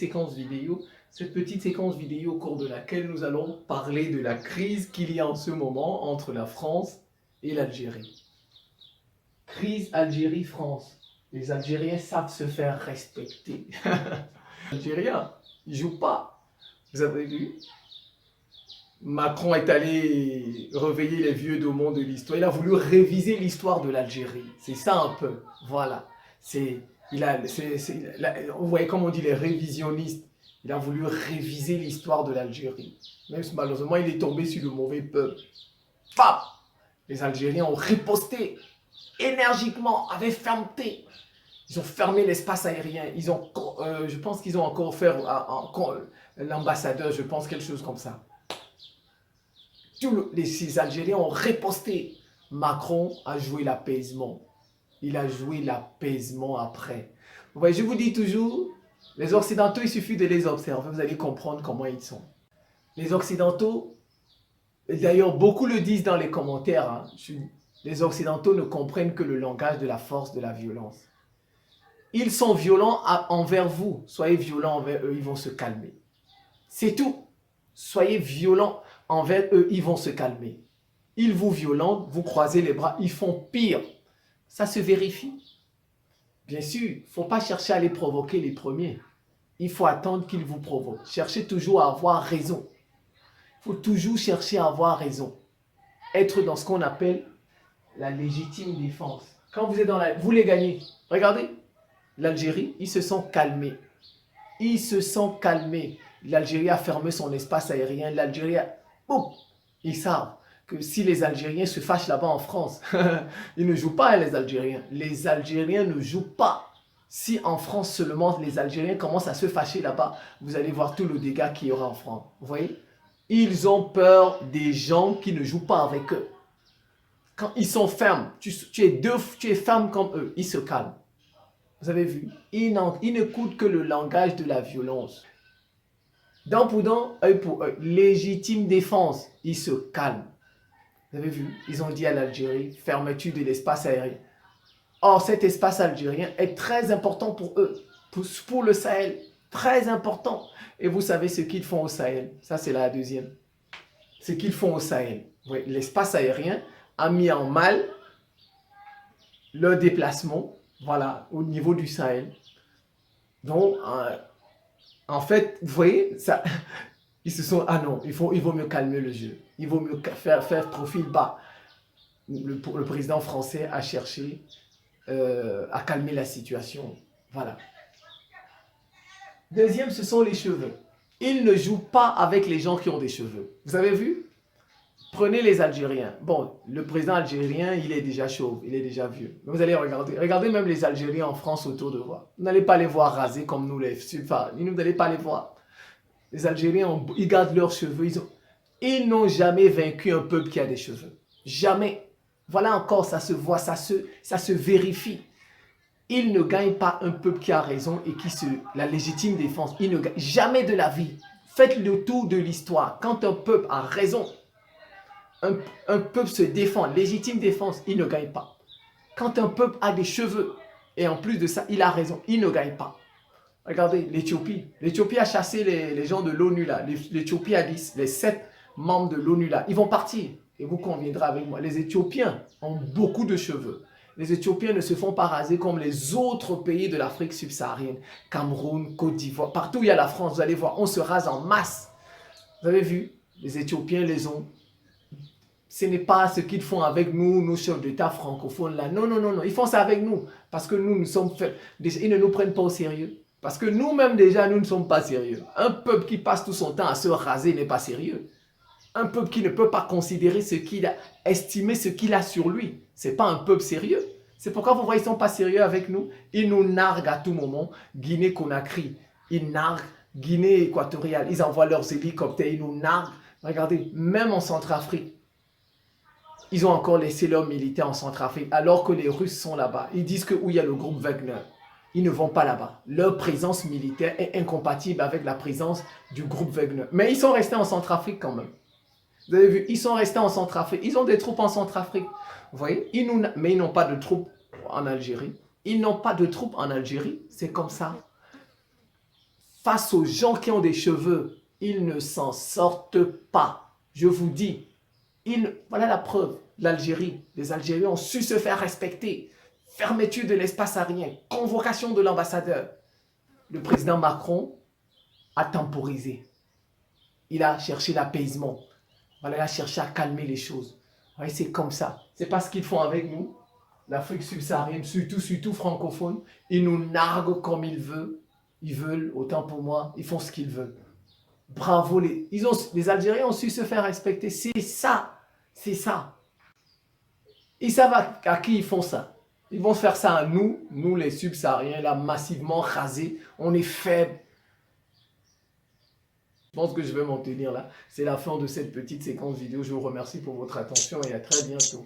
séquence vidéo. Cette petite séquence vidéo au cours de laquelle nous allons parler de la crise qu'il y a en ce moment entre la France et l'Algérie. Crise Algérie-France. Les Algériens savent se faire respecter. Les Algériens, ils ne jouent pas. Vous avez vu? Macron est allé réveiller les vieux démons de l'histoire. Il a voulu réviser l'histoire de l'Algérie. C'est ça un peu. Voilà. Vous voyez comme on dit les révisionnistes. Il a voulu réviser l'histoire de l'Algérie. Même si malheureusement il est tombé sur le mauvais peuple. Bam! Les Algériens ont riposté énergiquement, avec fermeté. Ils ont fermé l'espace aérien. Je pense qu'ils ont encore fait l'ambassadeur, je pense, quelque chose comme ça. Ces Algériens ont riposté. Macron a joué l'apaisement. Il a joué l'apaisement après. Vous voyez, je vous dis toujours, les Occidentaux, il suffit de les observer, vous allez comprendre comment ils sont. Les Occidentaux, d'ailleurs, beaucoup le disent dans les commentaires, hein, les Occidentaux ne comprennent que le langage de la force, de la violence. Ils sont violents envers vous. Soyez violents envers eux, ils vont se calmer. C'est tout. Soyez violents envers eux, ils vont se calmer. Ils vous violentent, vous croisez les bras, ils font pire. Ça se vérifie. Bien sûr, il ne faut pas chercher à les provoquer les premiers. Il faut attendre qu'ils vous provoquent. Cherchez toujours à avoir raison. Il faut toujours chercher à avoir raison. Être dans ce qu'on appelle la légitime défense. Quand vous êtes vous les gagnez. Regardez, l'Algérie, ils se sont calmés. Ils se sont calmés. L'Algérie a fermé son espace aérien. L'Algérie a... Boum, ils savent que si les Algériens se fâchent là-bas en France, ils ne jouent pas, hein, les Algériens. Les Algériens ne jouent pas. Si en France seulement les Algériens commencent à se fâcher là-bas, vous allez voir tout le dégât qu'il y aura en France. Vous voyez? Ils ont peur des gens qui ne jouent pas avec eux. Quand ils sont fermes, tu es ferme comme eux, ils se calment. Vous avez vu? Ils n'écoutent que le langage de la violence. Dent pour dent, œil pour œil. Légitime défense, ils se calment. Vous avez vu? Ils ont dit à l'Algérie, fermeture de l'espace aérien. Or, cet espace algérien est très important pour eux, pour le Sahel. Très important. Et vous savez ce qu'ils font au Sahel. Ça, c'est la deuxième. Ce qu'ils font au Sahel. Oui, l'espace aérien a mis en mal leur déplacement, voilà, au niveau du Sahel. Donc, en fait, vous voyez, ça, ils se sont, ah non, il vaut mieux calmer le jeu. Il vaut mieux faire profil bas. Le président français a cherché à calmer la situation. Voilà. Deuxième, ce sont les cheveux. Ils ne jouent pas avec les gens qui ont des cheveux. Vous avez vu? Prenez les Algériens. Bon, le président algérien, il est déjà chauve, il est déjà vieux. Mais vous allez regarder. Regardez même les Algériens en France autour de vous. Vous n'allez pas les voir rasés comme nous, enfin, vous n'allez pas les voir. Les Algériens, ils gardent leurs cheveux. Ils n'ont jamais vaincu un peuple qui a des cheveux. Jamais. Voilà encore, ça se voit, ça se vérifie. Ils ne gagnent pas un peuple qui a raison et la légitime défense. Ils ne gagnent jamais de la vie. Faites le tour de l'histoire. Quand un peuple a raison, un peuple se défend, légitime défense, il ne gagne pas. Quand un peuple a des cheveux et en plus de ça, il a raison, il ne gagne pas. Regardez, l'Éthiopie. L'Éthiopie a chassé les gens de l'ONU là. L'Éthiopie a dit, les 7 membres de l'ONU là, ils vont partir. Et vous conviendrez avec moi, les Éthiopiens ont beaucoup de cheveux. Les Éthiopiens ne se font pas raser comme les autres pays de l'Afrique subsaharienne. Cameroun, Côte d'Ivoire, partout où il y a la France, vous allez voir, on se rase en masse. Vous avez vu, les Éthiopiens les ont. Ce n'est pas ce qu'ils font avec nous, nos chefs d'État francophones là. Non, non, non, non, ils font ça avec nous. Parce que nous sommes faits. Ils ne nous prennent pas au sérieux. Parce que nous-mêmes déjà, nous ne sommes pas sérieux. Un peuple qui passe tout son temps à se raser n'est pas sérieux. Un peuple qui ne peut pas considérer ce qu'il a, estimer ce qu'il a sur lui. Ce n'est pas un peuple sérieux. C'est pourquoi vous voyez, ils ne sont pas sérieux avec nous. Ils nous narguent à tout moment. Guinée-Conakry, ils narguent. Guinée équatoriale, ils envoient leurs hélicoptères, ils nous narguent. Regardez, même en Centrafrique, ils ont encore laissé leurs militaires en Centrafrique alors que les Russes sont là-bas. Ils disent que où il y a le groupe Wagner, ils ne vont pas là-bas. Leur présence militaire est incompatible avec la présence du groupe Wagner. Mais ils sont restés en Centrafrique quand même. Vous avez vu, ils sont restés en Centrafrique. Ils ont des troupes en Centrafrique. Vous voyez, mais ils n'ont pas de troupes en Algérie. Ils n'ont pas de troupes en Algérie. C'est comme ça. face aux gens qui ont des cheveux, ils ne s'en sortent pas. Je vous dis, voilà la preuve. L'Algérie, les Algériens ont su se faire respecter. Fermeture de l'espace aérien, convocation de l'ambassadeur. Le président Macron a temporisé. Il a cherché l'apaisement. Voilà, il a cherché à calmer les choses. Ouais, c'est comme ça. C'est pas ce qu'ils font avec nous. L'Afrique subsaharienne, surtout francophone, ils nous narguent comme ils veulent. Ils veulent, autant pour moi, ils font ce qu'ils veulent. Bravo, les Algériens ont su se faire respecter. C'est ça. C'est ça. Ils savent à qui ils font ça. Ils vont faire ça à nous les subsahariens, là, massivement rasés. On est faibles. Je pense que je vais m'en tenir là. C'est la fin de cette petite séquence vidéo. Je vous remercie pour votre attention et à très bientôt.